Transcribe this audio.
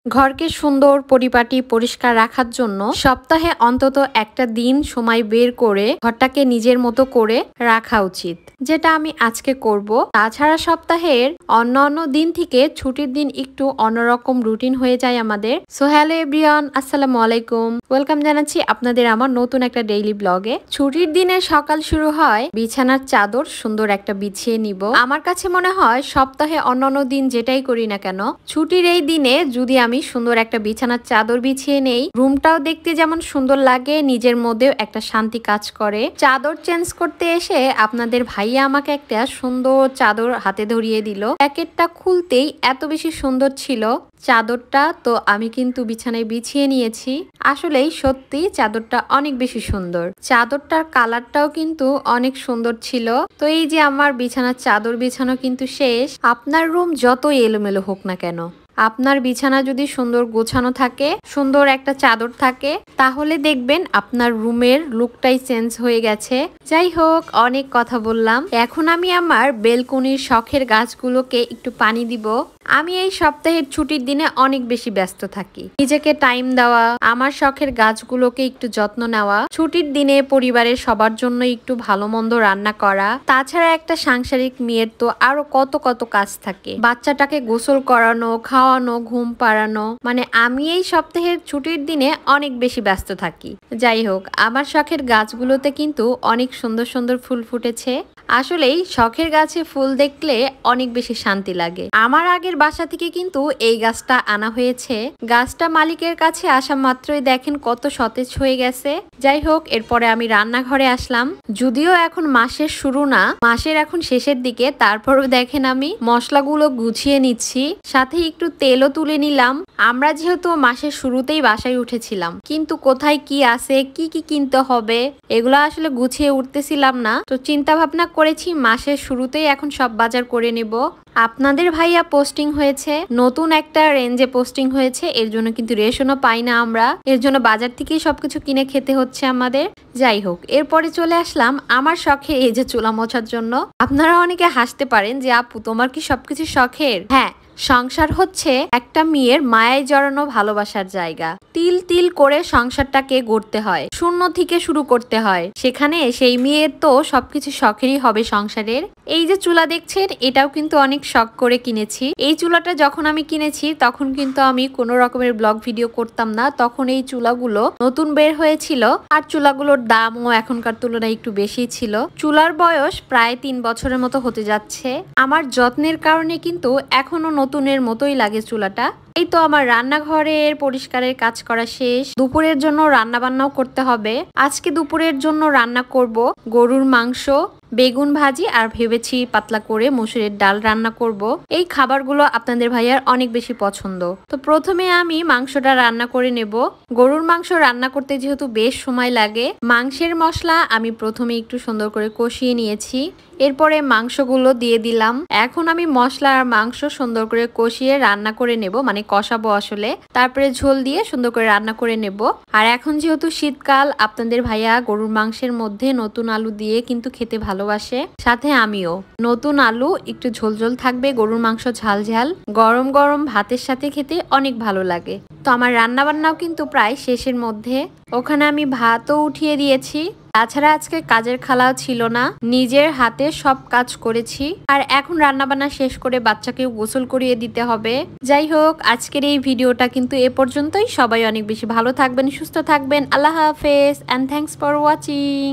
ঘরকে সুন্দর পরিপাটি পরিষ্কার রাখার জন্য সপ্তাহে অন্তত একটা দিন সময় বের করে ঘরটাকে নিজের মতো করে রাখা উচিত, যেটা আমি আজকে করব। তাছাড়া সপ্তাহের অন্য দিন থেকে ছুটির দিন একটু অন্যরকম রুটিন হয়ে যায় আমাদের। সো হ্যালো এভরিওয়ান, আসসালামু আলাইকুম, ওয়েলকাম জানাচ্ছি আপনাদের আমার নতুন একটা ডেইলি ব্লগে। ছুটির দিনে সকাল শুরু হয় বিছানার চাদর সুন্দর একটা বিছিয়ে নিব। আমার কাছে মনে হয় সপ্তাহে অন্যান্য দিন যেটাই করি না কেন, ছুটির এই দিনে যদি আমি সুন্দর একটা বিছানার চাদর বিছিয়ে নেই, রুমটাও দেখতে যেমন সুন্দর লাগে, নিজের মধ্যেও একটা শান্তি কাজ করে। চাদর চেঞ্জ করতে এসে আপনাদের ভাইয়া আমাকে একটা সুন্দর চাদর হাতে ধরিয়ে দিল। প্যাকেটটা খুলতেই এত বেশি সুন্দর ছিল চাদরটা, তো আমি কিন্তু বিছানায় বিছিয়ে নিয়েছি। আসলেই সত্যি চাদরটা অনেক বেশি সুন্দর, চাদরটার কালারটাও কিন্তু অনেক সুন্দর ছিল। তো এই যে আমার বিছানার চাদর বিছানো কিন্তু শেষ। আপনার রুম যতই এলোমেলো হোক না কেন, আপনার বিছানা যদি সুন্দর গোছানো থাকে, সুন্দর একটা চাদর থাকে, তাহলে দেখবেন আপনার রুমের লুকটাই চেঞ্জ হয়ে গেছে। যাই হোক, অনেক কথা বললাম, এখন আমি আমার বেলকনির শখের গাছগুলোকে একটু পানি দিব। আমি এই সপ্তাহের ছুটির দিনে অনেক বেশি ব্যস্ত থাকি, নিজেকে টাইম দেওয়া, আমার শখের গাছগুলোকে একটু যত্ন নেওয়া, ছুটির দিনে পরিবারের সবার জন্য একটু ভালো মন্দ রান্না করা। তাছাড়া একটা সাংসারিক মেয়ের তো আরো কত কত কাজ থাকে, বাচ্চাটাকে গোসল করানো, খাওয়ানো, ঘুম পাড়ানো, মানে আমি এই সপ্তাহের ছুটির দিনে অনেক বেশি ব্যস্ত থাকি। যাই হোক, আমার শখের গাছগুলোতে কিন্তু অনেক সুন্দর সুন্দর ফুল ফুটেছে। আসলেই শখের গাছে ফুল দেখলে অনেক বেশি শান্তি লাগে। আমার আগের বাসা থেকে কিন্তু এই গাছটা আনা হয়েছে। গাছটা মালিকের কাছে আসা মাত্রই দেখেন কত সতেজ হয়ে গেছে। যাই হোক, এরপরে আমি রান্নাঘরে আসলাম। যদিও এখন মাসের শুরু না, মাসের এখন শেষের দিকে, তারপরও দেখেন আমি মশলাগুলো গুছিয়ে নিচ্ছি, সাথে একটু তেলও তুলে নিলাম। আমরা যেহেতু মাসের শুরুতেই বাসায় উঠেছিলাম, কিন্তু কোথায় কি আছে, কি কি কিনতে হবে, এগুলো আসলে গুছিয়ে উঠতেছিলাম না। তো চিন্তা ভাবনা করেছি মাসের শুরুতেই এখন সব বাজার করে নেব। আপনাদের ভাইয়া পোস্টিং হয়েছে, নতুন একটা রেঞ্জে পোস্টিং হয়েছে, এর জন্য কিন্তু রেশনও পাই না আমরা, এর জন্য বাজার থেকেই সবকিছু কিনে খেতে হচ্ছে আমাদের। যাই হোক, এরপরে চলে আসলাম আমার শখে এই যে চুলা মোছার জন্য। আপনারা অনেকে হাসতে পারেন যে আপু তোমার কি সবকিছু শখের? হ্যাঁ, সংসার হচ্ছে একটা মেয়ের মায়ায় জড়ানো ভালোবাসার জায়গা। তিল তিল করে সংসারটাকে গড়তে হয়, শূন্য থেকে শুরু করতে হয়। সেখানে সেই মেয়ের তো সবকিছু শখেরই হবে সংসারের। এই যে চুলা দেখছেন, এটাও কিন্তু অনেক শখ করে কিনেছি। এই চুলাটা যখন আমি কিনেছি তখন কিন্তু আমি কোনো রকমের ব্লগ ভিডিও করতাম না, তখন এই চুলাগুলো নতুন বের হয়েছিল, আর চুলাগুলোর দামও এখনকার তুলনায় একটু বেশি ছিল। চুলার বয়স প্রায় 3 বছরের মতো হতে যাচ্ছে। আমার যত্নের কারণে কিন্তু এখনো নতুনের মতোই লাগে চুলাটা। এই তো আমার রান্নাঘরের পরিষ্কারের কাজ করা শেষ। দুপুরের জন্য রান্না বান্নাও করতে হবে। আজকে দুপুরের জন্য রান্না করব গরুর মাংস, বেগুন ভাজি, আর ভেবেছি পাতলা করে মসুরের ডাল রান্না করব। এই খাবারগুলো আপনাদের ভাইয়ার অনেক বেশি পছন্দ। তো প্রথমে আমি মাংসটা রান্না করে নেব। গরুর মাংস রান্না করতে যেহেতু বেশ সময় লাগে, মাংসের মশলা আমি প্রথমে একটু সুন্দর করে কষিয়ে নিয়েছি, এরপরে মাংসগুলো দিয়ে দিলাম। এখন আমি মশলা আর মাংস সুন্দর করে কষিয়ে রান্না করে নেব, মানে কষাবো আসলে, তারপরে ঝোল দিয়ে সুন্দর করে রান্না করে নেব। আর এখন যেহেতু শীতকাল, আপনাদের ভাইয়া গরুর মাংসের মধ্যে নতুন আলু দিয়ে কিন্তু খেতে ভালোবাসে, সাথে আমিও। নতুন আলু, একটু ঝোল ঝোল থাকবে, গরুর মাংস ঝাল ঝাল, গরম গরম ভাতের সাথে খেতে অনেক ভালো লাগে। তো আমার রান্না বান্নাও কিন্তু প্রায় শেষের মধ্যে। ওখানে আমি ভাতও উঠিয়ে দিয়েছি। তাছাড়া আজকে কাজের খালাও ছিল না, নিজের হাতে সব কাজ করেছি। আর এখন রান্নাবান্না শেষ করে বাচ্চাকেও গোসল করিয়ে দিতে হবে। যাই হোক, আজকের এই ভিডিওটা কিন্তু এ পর্যন্তই। সবাই অনেক বেশি ভালো থাকবেন, সুস্থ থাকবেন। আল্লাহ হাফেজ, অ্যান্ড থ্যাংকস ফর ওয়াচিং।